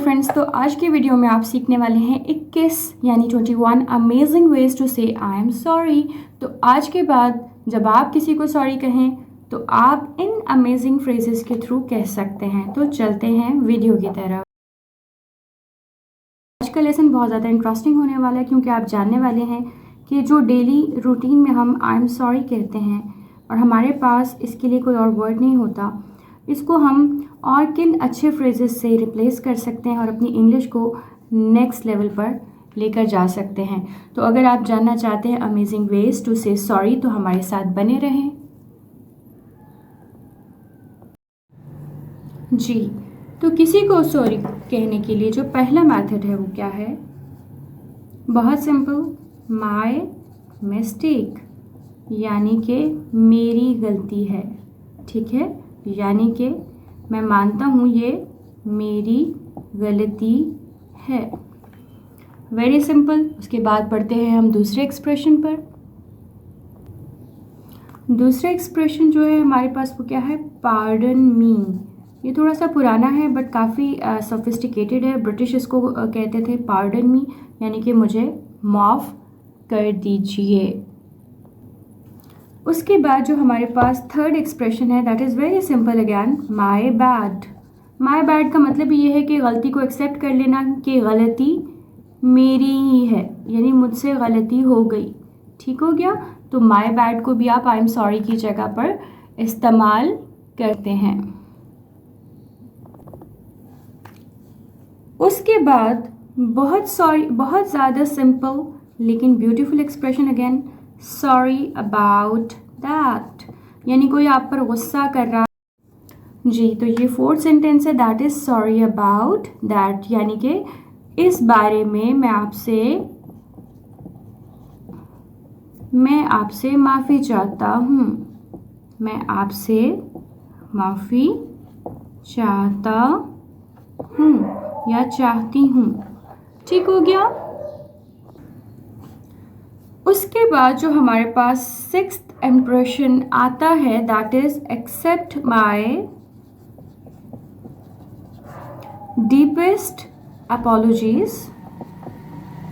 Friends, तो आज की वीडियो में आप सीखने वाले हैं 21 यानी 21 अमेजिंग वेज टू से आई एम सॉरी। तो आज के बाद जब आप किसी को सॉरी कहें तो आप इन अमेजिंग फ्रेजेस के थ्रू कह सकते हैं। तो चलते हैं वीडियो की तरफ। आज का लेसन बहुत ज़्यादा इंटरेस्टिंग होने वाला है क्योंकि आप जानने वाले हैं कि जो डेली रूटीन में हम आई एम सॉरी कहते हैं और हमारे पास इसके लिए कोई और वर्ड नहीं होता, इसको हम और किन अच्छे फ्रेजेस से रिप्लेस कर सकते हैं और अपनी इंग्लिश को नेक्स्ट लेवल पर लेकर जा सकते हैं। तो अगर आप जानना चाहते हैं अमेजिंग वेज टू से सॉरी तो हमारे साथ बने रहें। जी, तो किसी को सॉरी कहने के लिए जो पहला मेथड है वो क्या है? बहुत सिंपल, माय मिस्टेक, यानी कि मेरी गलती है। ठीक है, यानी कि मैं मानता हूँ ये मेरी गलती है। Very simple. उसके बाद बढ़ते हैं हम दूसरे एक्सप्रेशन पर। दूसरा एक्सप्रेशन जो है हमारे पास वो क्या है? Pardon me. ये थोड़ा सा पुराना है बट काफ़ी सोफिस्टिकेटेड है। ब्रिटिश इसको कहते थे पार्डन मी, यानी कि मुझे माफ़ कर दीजिए। उसके बाद जो हमारे पास थर्ड एक्सप्रेशन है that is very simple again, my bad. My bad का मतलब ये है कि गलती को एक्सेप्ट कर लेना कि गलती मेरी ही है, यानी मुझसे गलती हो गई। ठीक हो गया? तो माय बैड को भी आप आई एम सॉरी की जगह पर इस्तेमाल करते हैं। उसके बाद बहुत ज़्यादा सिंपल लेकिन beautiful expression again, sorry about that, यानी कोई आप पर गुस्सा कर रहा। जी, तो ये फोर्थ सेंटेंस है that is sorry about that, यानी कि इस बारे में मैं आपसे माफ़ी चाहता हूँ। मैं आपसे माफ़ी चाहता हूँ या चाहती हूँ। ठीक हो गया? उसके बाद जो हमारे पास सिक्स्थ इम्प्रेशन आता है that is accept my deepest apologies,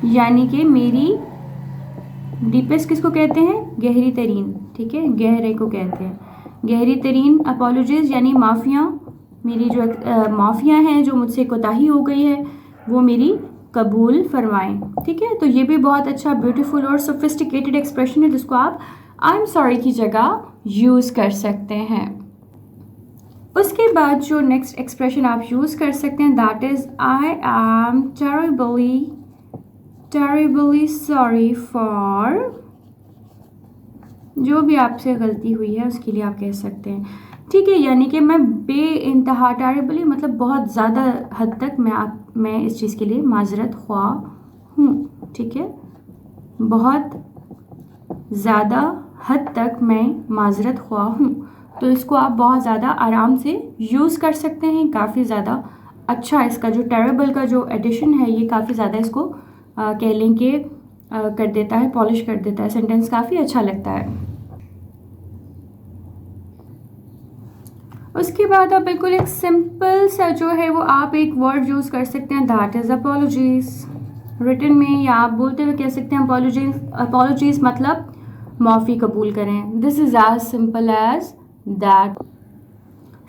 यानी कि मेरी डीपेस्ट किसको कहते हैं? गहरी तरीन। ठीक है, गहरे को कहते हैं गहरी तरीन अपॉलॉजीज, यानी माफ़ियाँ। मेरी जो माफ़ियाँ हैं, जो मुझसे कोताही हो गई है वो मेरी कबूल फरमाएं। ठीक है, तो ये भी बहुत अच्छा ब्यूटीफुल और सोफिस्टिकेटेड एक्सप्रेशन है जिसको आप आई एम सॉरी की जगह यूज़ कर सकते हैं। उसके बाद जो नेक्स्ट एक्सप्रेशन आप यूज़ कर सकते हैं that is I am terribly sorry for, जो भी आपसे गलती हुई है उसके लिए आप कह सकते हैं। ठीक है, यानी कि मैं बेइंतहा टेरिबली मतलब बहुत ज़्यादा हद तक मैं इस चीज़ के लिए माजरत ख्वाह हूँ। ठीक है, बहुत ज़्यादा हद तक मैं माजरत ख्वाह हूँ। तो इसको आप बहुत ज़्यादा आराम से यूज़ कर सकते हैं। काफ़ी ज़्यादा अच्छा इसका जो टेरेबल का जो एडिशन है ये काफ़ी ज़्यादा इसको कह लें कि कर देता है, पॉलिश कर देता है। सेंटेंस काफ़ी अच्छा लगता है। उसके बाद आप बिल्कुल एक सिंपल सा जो है वो आप एक वर्ड यूज़ कर सकते हैं दैट इज़ अपॉलॉजीज। रिटन में या आप बोलते हुए कह सकते हैं अपॉलॉजीज मतलब माफ़ी कबूल करें। This is as simple as that.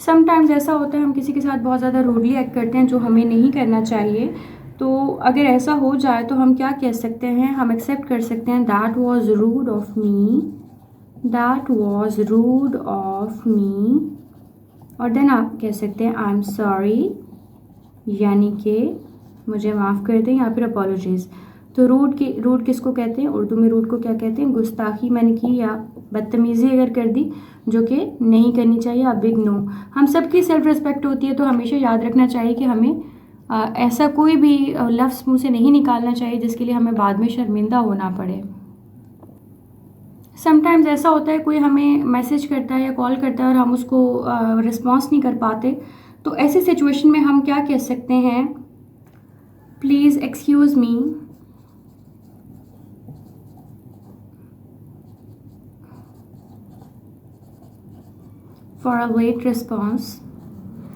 Sometimes ऐसा होता है हम किसी के साथ बहुत ज़्यादा रूडली एक्ट करते हैं जो हमें नहीं करना चाहिए। तो अगर ऐसा हो जाए तो हम क्या कह सकते हैं? हम एक्सेप्ट कर सकते हैं that was root of me, that was root of me, और देन आप कह सकते हैं आई एम सॉरी, यानी कि मुझे माफ़ कर दें, या फिर अपॉलॉजीज़। तो रूड किसको कहते हैं? उर्दू में रूड को क्या कहते हैं? गुस्ताखी मैंने की या बदतमीज़ी अगर कर दी जो कि नहीं करनी चाहिए, आप बिग नो। हम सबकी सेल्फ रिस्पेक्ट होती है तो हमेशा याद रखना चाहिए कि हमें ऐसा कोई भी लफ्ज़ मुँह से नहीं निकालना चाहिए जिसके लिए हमें बाद में शर्मिंदा होना पड़े। समटाइम्स ऐसा होता है कोई हमें मैसेज करता है या कॉल करता है और हम उसको रिस्पॉन्स नहीं कर पाते, तो ऐसी सिचुएशन में हम क्या कह सकते हैं? Please excuse me, for a late response.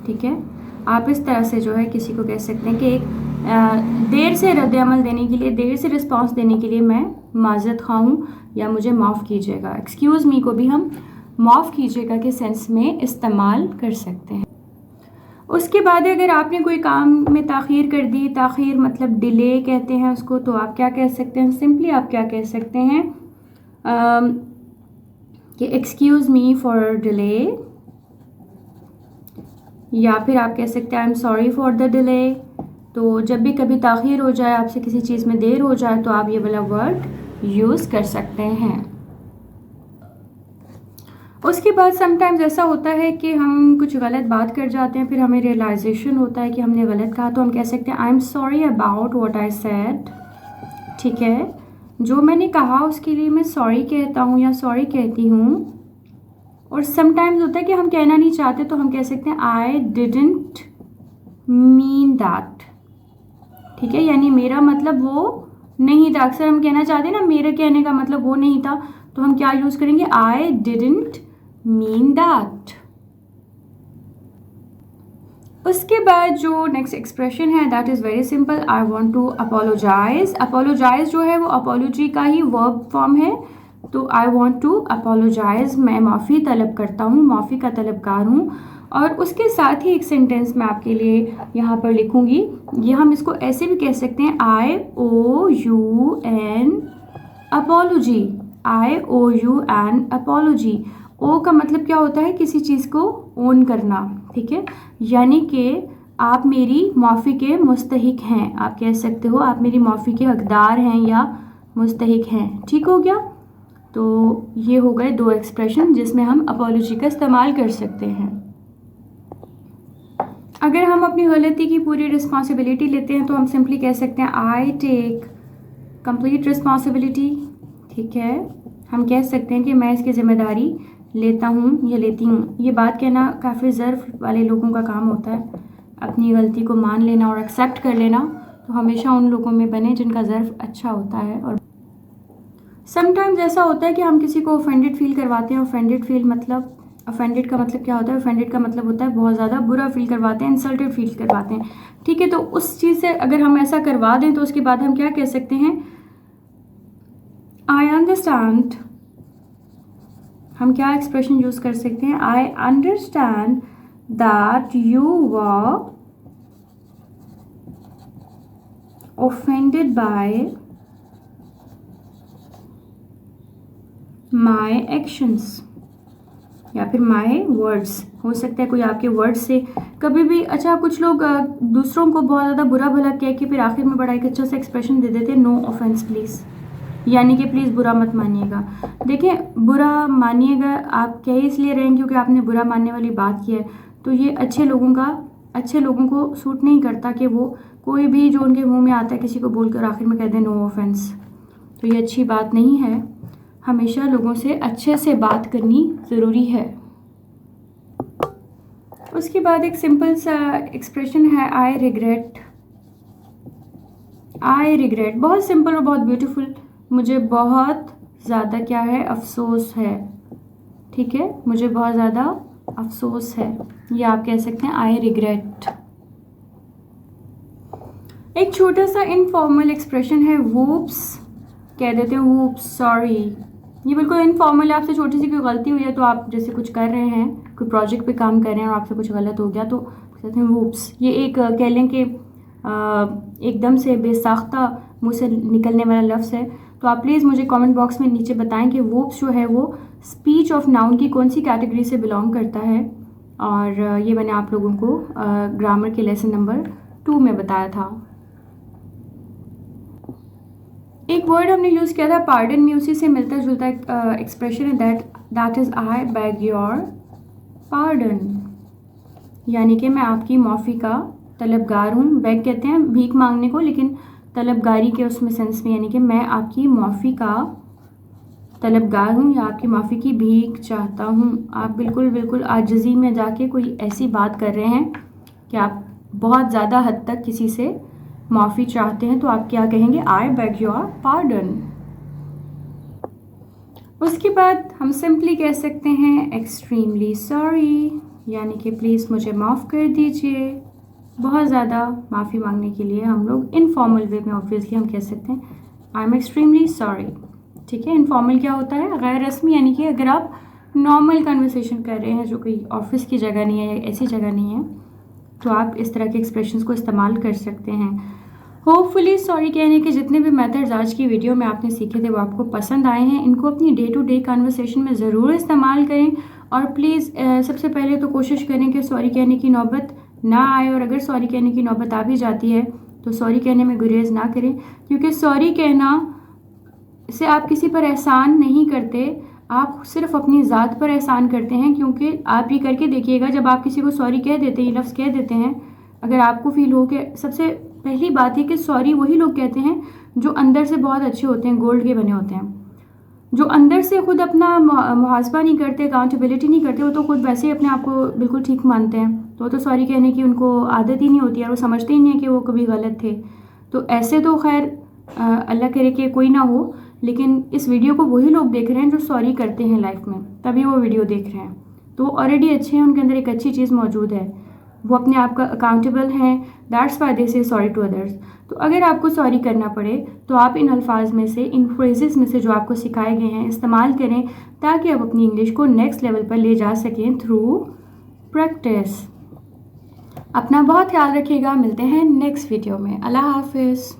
ठीक है, आप इस तरह से जो है किसी को कह सकते हैं कि एक देर से रद्द अमल देने के लिए, देर से रिस्पांस देने के लिए मैं माज़रत खा हूँ या मुझे माफ़ कीजिएगा। एक्सक्यूज़ मी को भी हम माफ़ कीजिएगा के सेंस में इस्तेमाल कर सकते हैं। उसके बाद अगर आपने कोई काम में ताख़ीर कर दी, ताख़ीर मतलब डिले कहते हैं उसको, तो आप क्या कह सकते हैं? सिंपली आप क्या कह सकते हैं कि एक्सक्यूज़ मी फॉर डिले, या फिर आप कह सकते हैं I am sorry for the delay. तो जब भी कभी ताख़ीर हो जाए, आपसे किसी चीज़ में देर हो जाए, तो आप ये वाला वर्ड यूज़ कर सकते हैं। उसके बाद समटाइम्स ऐसा होता है कि हम कुछ गलत बात कर जाते हैं, फिर हमें रियलाइजेशन होता है कि हमने गलत कहा, तो हम कह सकते हैं I am sorry about what I said. ठीक है, जो मैंने कहा उसके लिए मैं सॉरी कहता हूँ या सॉरी कहती हूँ। और समटाइम्स होता है कि हम कहना नहीं चाहते, तो हम कह सकते हैं आई डिडंट मीन दैट। ठीक है, यानी मेरा मतलब वो नहीं था। अक्सर हम कहना चाहते हैं ना मेरे कहने का मतलब वो नहीं था, तो हम क्या यूज़ करेंगे? I didn't mean that. उसके बाद जो नेक्स्ट एक्सप्रेशन है that is very simple, I want to apologise. Apologise जो है वो अपोलॉजी का ही वर्ब फॉर्म है, तो आई वॉन्ट टू अपोलोजाइज, मैं माफ़ी तलब करता हूँ, माफ़ी का तलबगार हूँ। और उसके साथ ही एक सेंटेंस मैं आपके लिए यहाँ पर लिखूँगी। ये हम इसको ऐसे भी कह सकते हैं, I owe you an apology, I owe you an apology. Owe का मतलब क्या होता है? किसी चीज़ को ओन करना। ठीक है, यानी कि आप मेरी माफ़ी के मुस्तहिक हैं, आप कह सकते हो आप मेरी माफ़ी के हकदार हैं या मुस्तहिक हैं। ठीक हो गया? तो ये हो गए दो एक्सप्रेशन जिसमें हम अपोलॉजी का इस्तेमाल कर सकते हैं। अगर हम अपनी गलती की पूरी रिस्पॉन्सिबिलिटी लेते हैं तो हम सिंपली कह सकते हैं आई टेक कंप्लीट रिस्पॉन्सिबिलिटी। ठीक है, हम कह सकते हैं कि मैं इसकी ज़िम्मेदारी लेता हूँ या लेती हूँ। ये बात कहना काफ़ी ज़र्फ वाले लोगों का काम होता है, अपनी गलती को मान लेना और एक्सेप्ट कर लेना, तो हमेशा उन लोगों में बने जिनका ज़र्फ अच्छा होता है। और समटाइम्स ऐसा होता है कि हम किसी को ऑफेंडेड फील करवाते हैं। ऑफेंडेड फील मतलब, ऑफेंडेड का मतलब क्या होता है? ऑफेंडेड का मतलब होता है बहुत ज़्यादा बुरा फील करवाते हैं, इंसल्टेड फील करवाते हैं। ठीक है, तो उस चीज़ से अगर हम ऐसा करवा दें तो उसके बाद हम क्या कह सकते हैं? I understand. हम क्या एक्सप्रेशन यूज़ कर सकते हैं? I understand that you were offended by my actions या फिर माई वर्ड्स। हो सकता है कोई आपके वर्ड्स से कभी भी, अच्छा कुछ लोग दूसरों को बहुत ज़्यादा बुरा भला कह के फिर आखिर में बड़ा एक अच्छा सा एक्सप्रेशन दे देते हैं, नो ऑफेंस प्लीज़, यानी कि प्लीज़ बुरा मत मानिएगा। देखिए, बुरा मानिएगा आप कह इसलिए रहे हैं क्योंकि आपने बुरा मानने वाली बात की है, तो ये अच्छे लोगों को सूट नहीं करता कि वो कोई भी जो उनके मुंह में आता है किसी को बोलकर आखिर में कह दें नो ऑफेंस। तो ये अच्छी बात नहीं है, हमेशा लोगों से अच्छे से बात करनी ज़रूरी है। उसके बाद एक सिंपल सा एक्सप्रेशन है आई रिग्रेट। आई रिग्रेट बहुत सिंपल और बहुत ब्यूटीफुल, मुझे बहुत ज़्यादा क्या है? अफसोस है। ठीक है, मुझे बहुत ज़्यादा अफसोस है, ये आप कह सकते हैं आई रिग्रेट। एक छोटा सा इनफॉर्मल एक्सप्रेशन है वूप्स, कह देते हैं वूप्स सॉरी। ये बिल्कुल इनफॉर्मल है, आपसे छोटी सी कोई गलती हुई है तो आप जैसे कुछ कर रहे हैं, कोई प्रोजेक्ट पे काम कर रहे हैं और आपसे कुछ गलत हो गया तो कहते हैं वूप्स। ये एक कह लें कि एकदम से बेसाख्ता मुँह से निकलने वाला लफ्ज़ है। तो आप प्लीज़ मुझे कमेंट बॉक्स में नीचे बताएं कि वूप्स जो है वो स्पीच ऑफ नाउन की कौन सी कैटेगरी से बिलोंग करता है। और ये मैंने आप लोगों को ग्रामर के लेसन नंबर 2 में बताया था। एक वर्ड हमने यूज़ किया था पार्डन मी, उसी से मिलता जुलता एक्सप्रेशन है that is I bag your pardon, यानी कि मैं आपकी माफ़ी का तलबगार हूँ। बैग कहते हैं भीख मांगने को, लेकिन तलबगारी के उसमें सेंस में, यानी कि मैं आपकी माफ़ी का तलबगार हूँ या आपकी माफ़ी की भीख चाहता हूँ। आप बिल्कुल आजिज़ी में जाके कोई ऐसी बात कर रहे हैं कि आप बहुत ज़्यादा हद तक किसी से माफ़ी चाहते हैं, तो आप क्या कहेंगे? आई बैग योर पार्डन। उसके बाद हम सिंपली कह सकते हैं एक्सट्रीमली सॉरी, यानी कि प्लीज़ मुझे माफ़ कर दीजिए। बहुत ज़्यादा माफ़ी मांगने के लिए हम लोग इनफॉर्मल वे में ऑब्वियसली हम कह सकते हैं आई एम एक्सट्रीमली सॉरी। ठीक है, इनफॉर्मल क्या होता है? गैर रस्मी, यानी कि अगर आप नॉर्मल कन्वर्सेशन कर रहे हैं जो कोई ऑफिस की जगह नहीं है या ऐसी जगह नहीं है, तो आप इस तरह के एक्सप्रेशंस को इस्तेमाल कर सकते हैं। होपफुली सॉरी कहने के जितने भी मेथड्स आज की वीडियो में आपने सीखे थे वो आपको पसंद आए हैं। इनको अपनी डे टू डे कन्वर्सेशन में ज़रूर इस्तेमाल करें और प्लीज़ सबसे पहले तो कोशिश करें कि सॉरी कहने की नौबत ना आए, और अगर सॉरी कहने की नौबत आ भी जाती है तो सॉरी कहने में गुरेज ना करें, क्योंकि सॉरी कहना से आप किसी पर एहसान नहीं करते, आप सिर्फ अपनी ज़ात पर एहसान करते हैं। क्योंकि आप ये करके देखिएगा, जब आप किसी को सॉरी कह देते हैं, ये लफ्ज़ कह देते हैं, अगर आपको फील हो कि सबसे पहली बात है कि सॉरी वही लोग कहते हैं जो अंदर से बहुत अच्छे होते हैं, गोल्ड के बने होते हैं। जो अंदर से खुद अपना मुहासबा नहीं करते, अकाउंटेबिलिटी नहीं करते, वो तो खुद वैसे ही अपने आप को बिल्कुल ठीक मानते हैं, तो सॉरी कहने की उनको आदत ही नहीं होती है और वो समझते ही नहीं है कि वो कभी गलत थे। तो ऐसे तो खैर अल्लाह करे कि कोई ना हो, लेकिन इस वीडियो को वही लोग देख रहे हैं जो सॉरी करते हैं लाइफ में, तभी वो वीडियो देख रहे हैं। तो ऑलरेडी अच्छे हैं, उनके अंदर एक अच्छी चीज़ मौजूद है, वो अपने आप का अकाउंटेबल हैं, दैट्स वाई दे से सॉरी टू अदर्स। तो अगर आपको सॉरी करना पड़े तो आप इन अल्फाज में से, इन फ्रेजेस में से जो आपको सिखाए गए हैं इस्तेमाल करें, ताकि आप अपनी इंग्लिश को नेक्स्ट लेवल पर ले जा सकें थ्रू प्रैक्टिस। अपना बहुत ख्याल रखिएगा, मिलते हैं नेक्स्ट वीडियो में। अल्लाह हाफिज़।